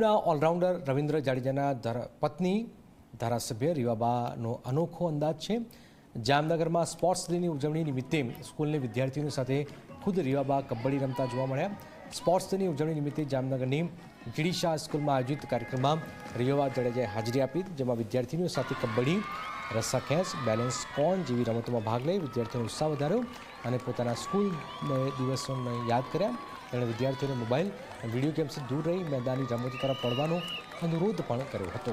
ટીમના ઓલરાઉન્ડર રવિન્દ્ર જાડેજાના પત્ની ધારાસભ્ય રીવાબાનો અનોખો અંદાજ છે। જામનગરમાં સ્પોર્ટ્સ ડેની ઉજવણી નિમિત્તે સ્કૂલની વિદ્યાર્થીઓ સાથે ખુદ રીવાબા કબડ્ડી રમતા જોવા મળ્યા। સ્પોર્ટ્સ ડેની ઉજવણી નિમિત્તે જામનગરની જીડી શાહ સ્કૂલમાં આયોજિત કાર્યક્રમમાં રીવાબા જાડેજાએ હાજરી આપી, જેમાં વિદ્યાર્થીઓ સાથે કબડ્ડી, રસ્સા ખેંચ, બેલેન્સ કોન જેવી રમતોમાં ભાગ લઈ વિદ્યાર્થીઓનો ઉત્સાહ વધાર્યો અને પોતાના સ્કૂલ દિવસોને યાદ કર્યા। તેણે વિદ્યાર્થીઓને મોબાઈલ અને વિડીયો ગેમ્સથી દૂર રહી મેદાની રમતો તરફ વળવાનો અનુરોધ પણ કર્યો હતો।